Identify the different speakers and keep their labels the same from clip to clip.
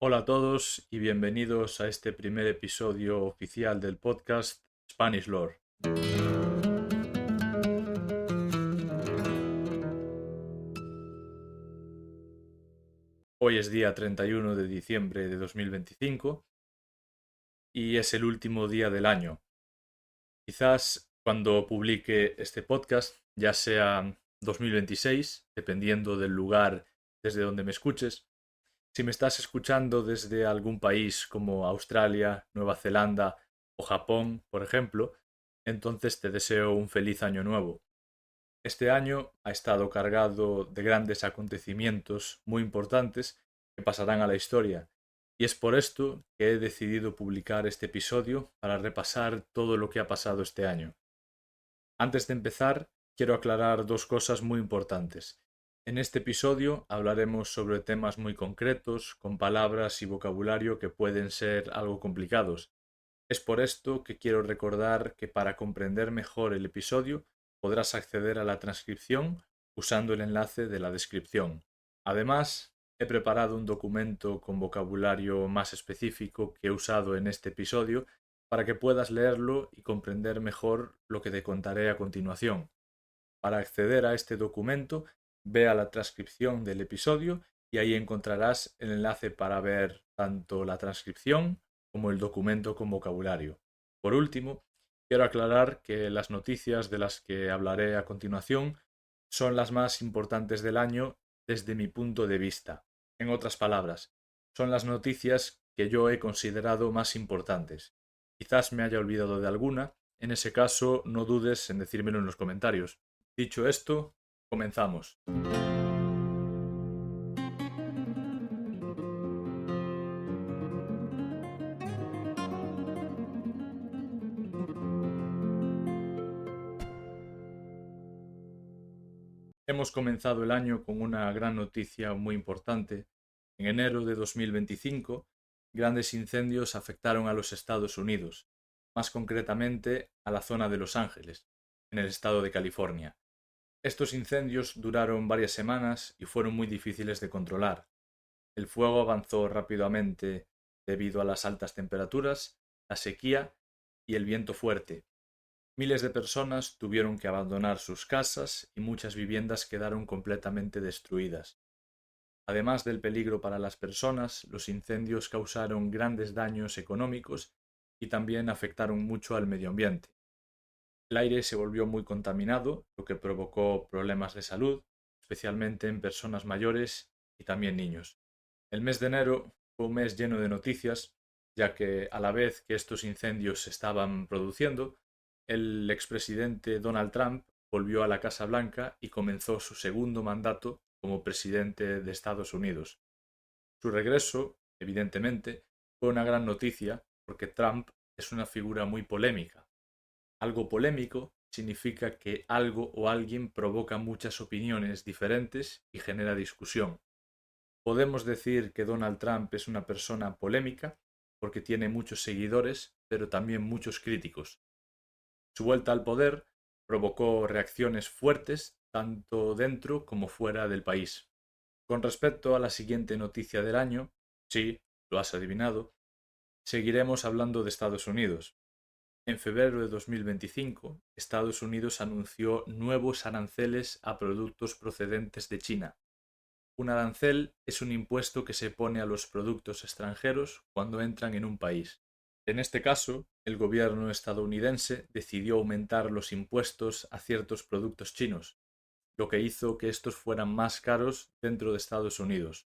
Speaker 1: Hola a todos y bienvenidos a este primer episodio oficial del podcast Spanish Lore. Hoy es día 31 de diciembre de 2025 y es el último día del año. Quizás cuando publique este podcast ya sea 2026, dependiendo del lugar desde donde me escuches. Si me estás escuchando desde algún país como Australia, Nueva Zelanda o Japón, por ejemplo, entonces te deseo un feliz año nuevo. Este año ha estado cargado de grandes acontecimientos muy importantes que pasarán a la historia, y es por esto que he decidido publicar este episodio para repasar todo lo que ha pasado este año. Antes de empezar, quiero aclarar dos cosas muy importantes. En este episodio hablaremos sobre temas muy concretos, con palabras y vocabulario que pueden ser algo complicados. Es por esto que quiero recordar que para comprender mejor el episodio podrás acceder a la transcripción usando el enlace de la descripción. Además, he preparado un documento con vocabulario más específico que he usado en este episodio para que puedas leerlo y comprender mejor lo que te contaré a continuación. Para acceder a este documento, ve a la transcripción del episodio y ahí encontrarás el enlace para ver tanto la transcripción como el documento con vocabulario. Por último, quiero aclarar que las noticias de las que hablaré a continuación son las más importantes del año desde mi punto de vista. En otras palabras, son las noticias que yo he considerado más importantes. Quizás me haya olvidado de alguna, en ese caso no dudes en decírmelo en los comentarios. Dicho esto, comenzamos. Hemos comenzado el año con una gran noticia muy importante. En enero de 2025, grandes incendios afectaron a los Estados Unidos, más concretamente a la zona de Los Ángeles, en el estado de California. Estos incendios duraron varias semanas y fueron muy difíciles de controlar. El fuego avanzó rápidamente debido a las altas temperaturas, la sequía y el viento fuerte. Miles de personas tuvieron que abandonar sus casas y muchas viviendas quedaron completamente destruidas. Además del peligro para las personas, los incendios causaron grandes daños económicos y también afectaron mucho al medio ambiente. El aire se volvió muy contaminado, lo que provocó problemas de salud, especialmente en personas mayores y también niños. El mes de enero fue un mes lleno de noticias, ya que a la vez que estos incendios se estaban produciendo, el expresidente Donald Trump volvió a la Casa Blanca y comenzó su segundo mandato como presidente de Estados Unidos. Su regreso, evidentemente, fue una gran noticia porque Trump es una figura muy polémica. Algo polémico significa que algo o alguien provoca muchas opiniones diferentes y genera discusión. Podemos decir que Donald Trump es una persona polémica porque tiene muchos seguidores, pero también muchos críticos. Su vuelta al poder provocó reacciones fuertes tanto dentro como fuera del país. Con respecto a la siguiente noticia del año, sí, lo has adivinado, seguiremos hablando de Estados Unidos. En febrero de 2025, Estados Unidos anunció nuevos aranceles a productos procedentes de China. Un arancel es un impuesto que se pone a los productos extranjeros cuando entran en un país. En este caso, el gobierno estadounidense decidió aumentar los impuestos a ciertos productos chinos, lo que hizo que estos fueran más caros dentro de Estados Unidos.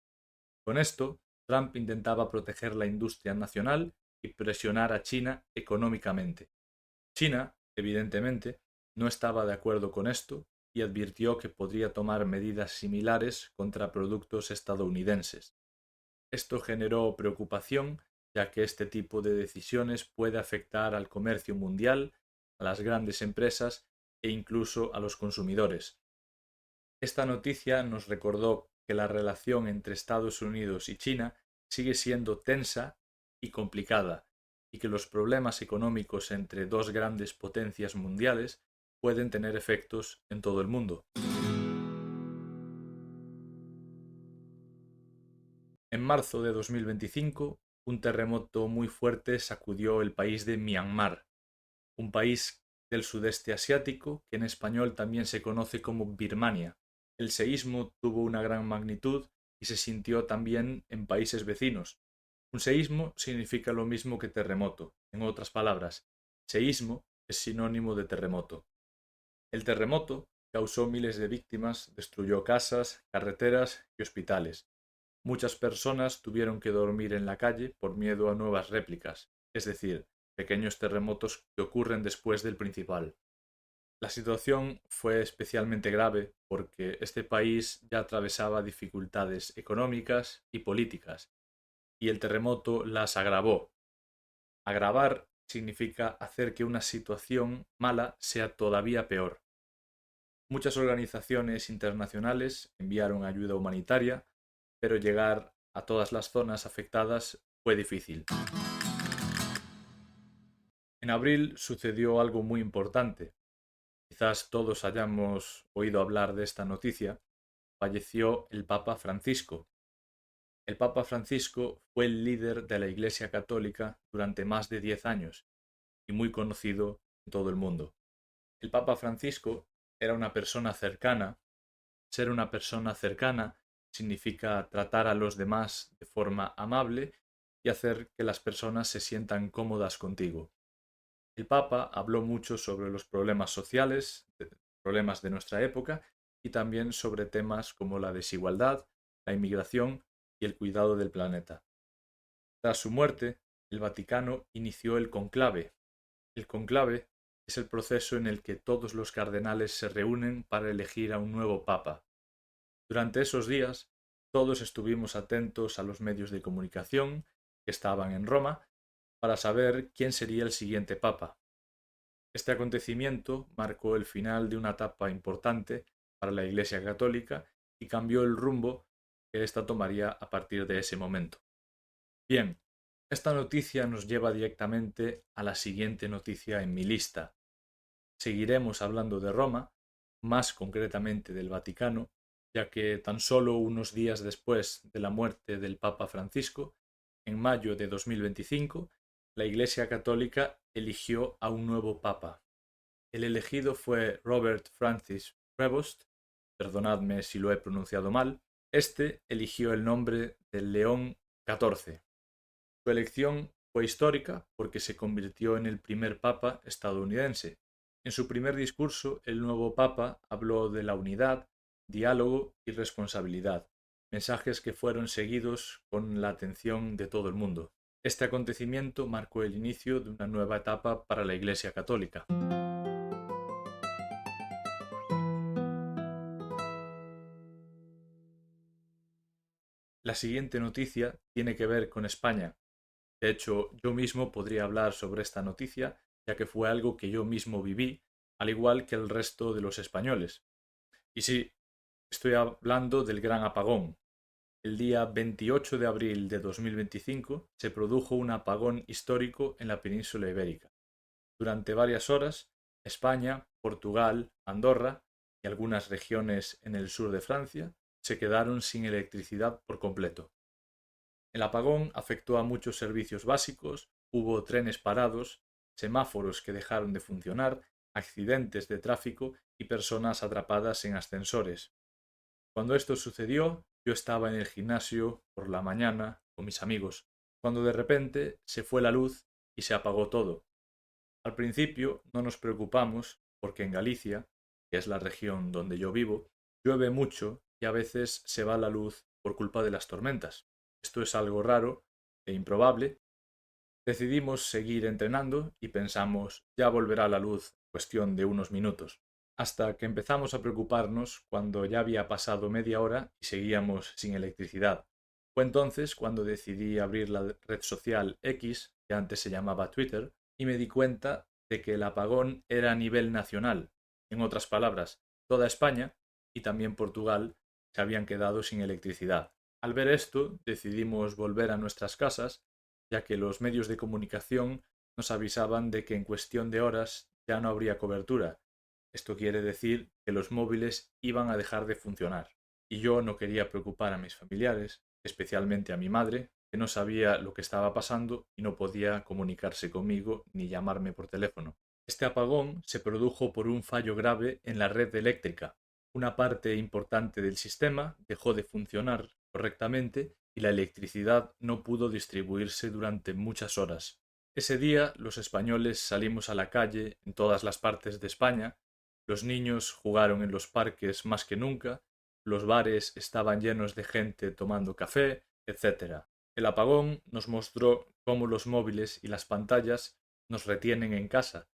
Speaker 1: Con esto, Trump intentaba proteger la industria nacional y presionar a China económicamente. China, evidentemente, no estaba de acuerdo con esto y advirtió que podría tomar medidas similares contra productos estadounidenses. Esto generó preocupación, ya que este tipo de decisiones puede afectar al comercio mundial, a las grandes empresas e incluso a los consumidores. Esta noticia nos recordó que la relación entre Estados Unidos y China sigue siendo tensa y complicada, y que los problemas económicos entre dos grandes potencias mundiales pueden tener efectos en todo el mundo. En marzo de 2025, un terremoto muy fuerte sacudió el país de Myanmar, un país del sudeste asiático que en español también se conoce como Birmania. El seísmo tuvo una gran magnitud y se sintió también en países vecinos. Un seísmo significa lo mismo que terremoto. En otras palabras, seísmo es sinónimo de terremoto. El terremoto causó miles de víctimas, destruyó casas, carreteras y hospitales. Muchas personas tuvieron que dormir en la calle por miedo a nuevas réplicas, es decir, pequeños terremotos que ocurren después del principal. La situación fue especialmente grave porque este país ya atravesaba dificultades económicas y políticas, y el terremoto las agravó. Agravar significa hacer que una situación mala sea todavía peor. Muchas organizaciones internacionales enviaron ayuda humanitaria, pero llegar a todas las zonas afectadas fue difícil. En abril sucedió algo muy importante. Quizás todos hayamos oído hablar de esta noticia. Falleció el Papa Francisco. El Papa Francisco fue el líder de la Iglesia Católica durante más de 10 años y muy conocido en todo el mundo. El Papa Francisco era una persona cercana. Ser una persona cercana significa tratar a los demás de forma amable y hacer que las personas se sientan cómodas contigo. El Papa habló mucho sobre los problemas sociales, problemas de nuestra época, y también sobre temas como la desigualdad, la inmigración y el cuidado del planeta. Tras su muerte, el Vaticano inició el conclave. El conclave es el proceso en el que todos los cardenales se reúnen para elegir a un nuevo papa. Durante esos días, todos estuvimos atentos a los medios de comunicación que estaban en Roma para saber quién sería el siguiente papa. Este acontecimiento marcó el final de una etapa importante para la Iglesia Católica y cambió el rumbo que ésta tomaría a partir de ese momento. Bien, esta noticia nos lleva directamente a la siguiente noticia en mi lista. Seguiremos hablando de Roma, más concretamente del Vaticano, ya que tan solo unos días después de la muerte del Papa Francisco, en mayo de 2025, la Iglesia Católica eligió a un nuevo Papa. El elegido fue Robert Francis Prevost, perdonadme si lo he pronunciado mal. Este eligió el nombre de León XIV. Su elección fue histórica porque se convirtió en el primer papa estadounidense. En su primer discurso, el nuevo papa habló de la unidad, diálogo y responsabilidad, mensajes que fueron seguidos con la atención de todo el mundo. Este acontecimiento marcó el inicio de una nueva etapa para la Iglesia Católica. La siguiente noticia tiene que ver con España. De hecho, yo mismo podría hablar sobre esta noticia, ya que fue algo que yo mismo viví, al igual que el resto de los españoles. Y sí, estoy hablando del Gran Apagón. El día 28 de abril de 2025 se produjo un apagón histórico en la península ibérica. Durante varias horas, España, Portugal, Andorra y algunas regiones en el sur de Francia se quedaron sin electricidad por completo. El apagón afectó a muchos servicios básicos, hubo trenes parados, semáforos que dejaron de funcionar, accidentes de tráfico y personas atrapadas en ascensores. Cuando esto sucedió, yo estaba en el gimnasio por la mañana con mis amigos, cuando de repente se fue la luz y se apagó todo. Al principio no nos preocupamos porque en Galicia, que es la región donde yo vivo, llueve mucho y a veces se va la luz por culpa de las tormentas. Esto es algo raro e improbable. Decidimos seguir entrenando y pensamos, ya volverá la luz, cuestión de unos minutos. Hasta que empezamos a preocuparnos cuando ya había pasado media hora y seguíamos sin electricidad. Fue entonces cuando decidí abrir la red social X, que antes se llamaba Twitter, y me di cuenta de que el apagón era a nivel nacional. En otras palabras, toda España y también Portugal se habían quedado sin electricidad. Al ver esto, decidimos volver a nuestras casas, ya que los medios de comunicación nos avisaban de que en cuestión de horas ya no habría cobertura. Esto quiere decir que los móviles iban a dejar de funcionar. Y yo no quería preocupar a mis familiares, especialmente a mi madre, que no sabía lo que estaba pasando y no podía comunicarse conmigo ni llamarme por teléfono. Este apagón se produjo por un fallo grave en la red eléctrica. Una parte importante del sistema dejó de funcionar correctamente y la electricidad no pudo distribuirse durante muchas horas. Ese día los españoles salimos a la calle en todas las partes de España, los niños jugaron en los parques más que nunca, los bares estaban llenos de gente tomando café, etc. El apagón nos mostró cómo los móviles y las pantallas nos retienen en casa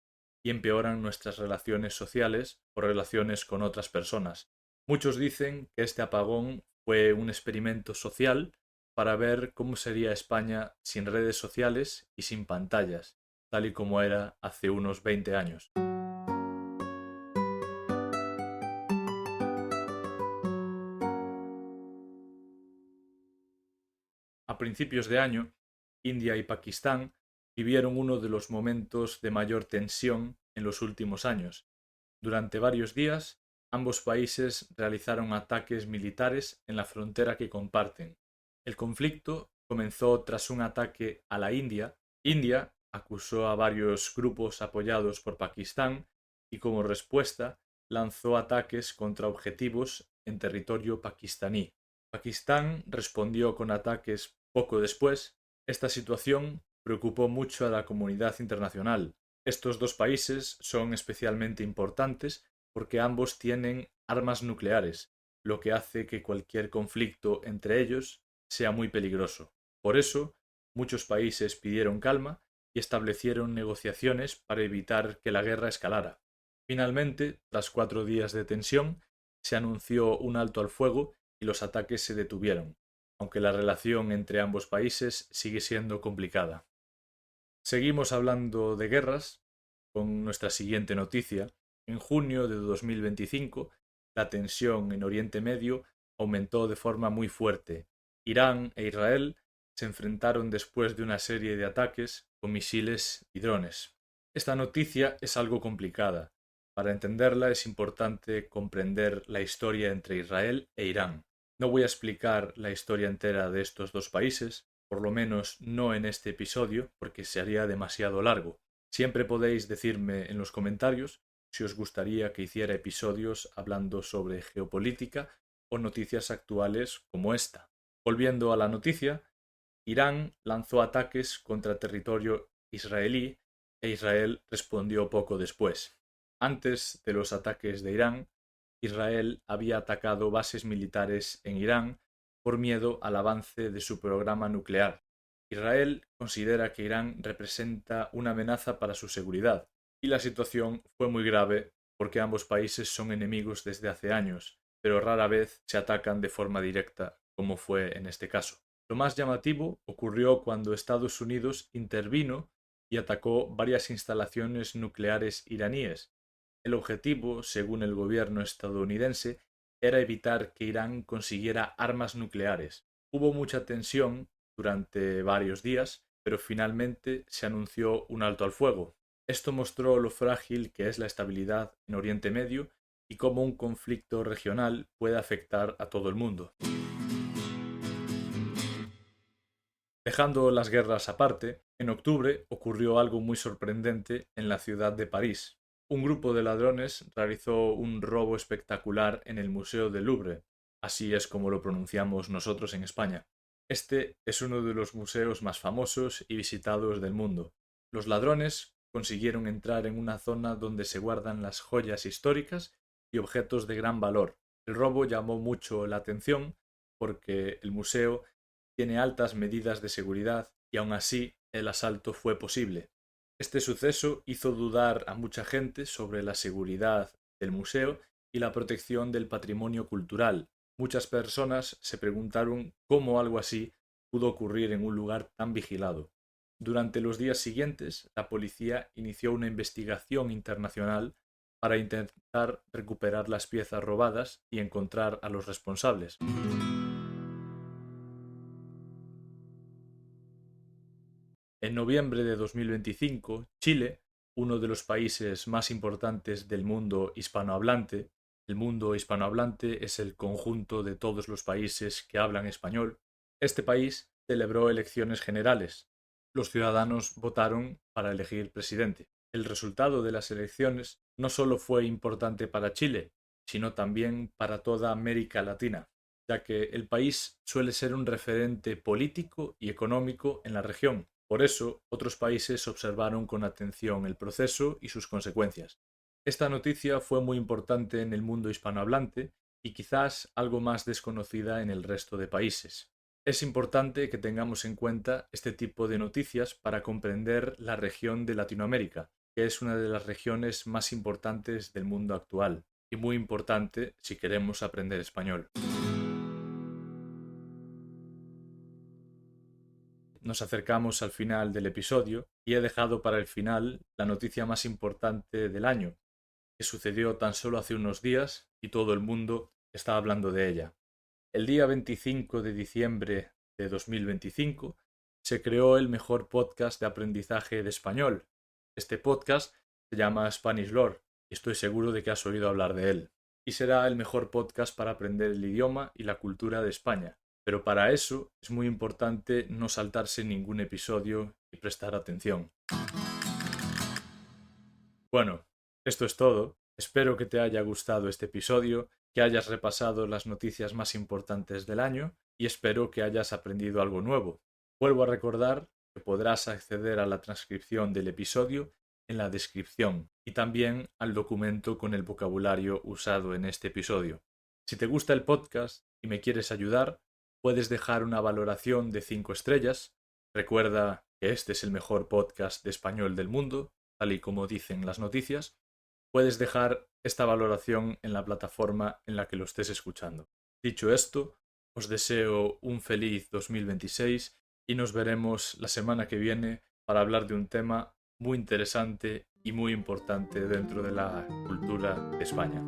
Speaker 1: y empeoran nuestras relaciones sociales o relaciones con otras personas. Muchos dicen que este apagón fue un experimento social para ver cómo sería España sin redes sociales y sin pantallas, tal y como era hace unos 20 años. A principios de año, India y Pakistán vivieron uno de los momentos de mayor tensión en los últimos años. Durante varios días, ambos países realizaron ataques militares en la frontera que comparten. El conflicto comenzó tras un ataque a la India. India acusó a varios grupos apoyados por Pakistán y como respuesta lanzó ataques contra objetivos en territorio pakistaní. Pakistán respondió con ataques poco después. Esta situación preocupó mucho a la comunidad internacional. Estos dos países son especialmente importantes porque ambos tienen armas nucleares, lo que hace que cualquier conflicto entre ellos sea muy peligroso. Por eso, muchos países pidieron calma y establecieron negociaciones para evitar que la guerra escalara. Finalmente, tras 4 días de tensión, se anunció un alto al fuego y los ataques se detuvieron, aunque la relación entre ambos países sigue siendo complicada. Seguimos hablando de guerras con nuestra siguiente noticia. En junio de 2025, la tensión en Oriente Medio aumentó de forma muy fuerte. Irán e Israel se enfrentaron después de una serie de ataques con misiles y drones. Esta noticia es algo complicada. Para entenderla es importante comprender la historia entre Israel e Irán. No voy a explicar la historia entera de estos dos países, por lo menos no en este episodio, porque se haría demasiado largo. Siempre podéis decirme en los comentarios si os gustaría que hiciera episodios hablando sobre geopolítica o noticias actuales como esta. Volviendo a la noticia, Irán lanzó ataques contra territorio israelí e Israel respondió poco después. Antes de los ataques de Irán, Israel había atacado bases militares en Irán por miedo al avance de su programa nuclear. Israel considera que Irán representa una amenaza para su seguridad, y la situación fue muy grave porque ambos países son enemigos desde hace años, pero rara vez se atacan de forma directa, como fue en este caso. Lo más llamativo ocurrió cuando Estados Unidos intervino y atacó varias instalaciones nucleares iraníes. El objetivo, según el gobierno estadounidense, era evitar que Irán consiguiera armas nucleares. Hubo mucha tensión durante varios días, pero finalmente se anunció un alto al fuego. Esto mostró lo frágil que es la estabilidad en Oriente Medio y cómo un conflicto regional puede afectar a todo el mundo. Dejando las guerras aparte, en octubre ocurrió algo muy sorprendente en la ciudad de París. Un grupo de ladrones realizó un robo espectacular en el Museo del Louvre, así es como lo pronunciamos nosotros en España. Este es uno de los museos más famosos y visitados del mundo. Los ladrones consiguieron entrar en una zona donde se guardan las joyas históricas y objetos de gran valor. El robo llamó mucho la atención porque el museo tiene altas medidas de seguridad y aun así el asalto fue posible. Este suceso hizo dudar a mucha gente sobre la seguridad del museo y la protección del patrimonio cultural. Muchas personas se preguntaron cómo algo así pudo ocurrir en un lugar tan vigilado. Durante los días siguientes, la policía inició una investigación internacional para intentar recuperar las piezas robadas y encontrar a los responsables. En noviembre de 2025, Chile, uno de los países más importantes del mundo hispanohablante, el mundo hispanohablante es el conjunto de todos los países que hablan español. Este país celebró elecciones generales. Los ciudadanos votaron para elegir presidente. El resultado de las elecciones no solo fue importante para Chile, sino también para toda América Latina, ya que el país suele ser un referente político y económico en la región. Por eso, otros países observaron con atención el proceso y sus consecuencias. Esta noticia fue muy importante en el mundo hispanohablante y quizás algo más desconocida en el resto de países. Es importante que tengamos en cuenta este tipo de noticias para comprender la región de Latinoamérica, que es una de las regiones más importantes del mundo actual, y muy importante si queremos aprender español. Nos acercamos al final del episodio y he dejado para el final la noticia más importante del año, que sucedió tan solo hace unos días y todo el mundo está hablando de ella. El día 25 de diciembre de 2025 se creó el mejor podcast de aprendizaje de español. Este podcast se llama Spanish Lore y estoy seguro de que has oído hablar de él. Y será el mejor podcast para aprender el idioma y la cultura de España. Pero para eso es muy importante no saltarse ningún episodio y prestar atención. Bueno, esto es todo. Espero que te haya gustado este episodio, que hayas repasado las noticias más importantes del año y espero que hayas aprendido algo nuevo. Vuelvo a recordar que podrás acceder a la transcripción del episodio en la descripción y también al documento con el vocabulario usado en este episodio. Si te gusta el podcast y me quieres ayudar, puedes dejar una valoración de 5 estrellas. Recuerda que este es el mejor podcast de español del mundo, tal y como dicen las noticias. Puedes dejar esta valoración en la plataforma en la que lo estés escuchando. Dicho esto, os deseo un feliz 2026 y nos veremos la semana que viene para hablar de un tema muy interesante y muy importante dentro de la cultura de España.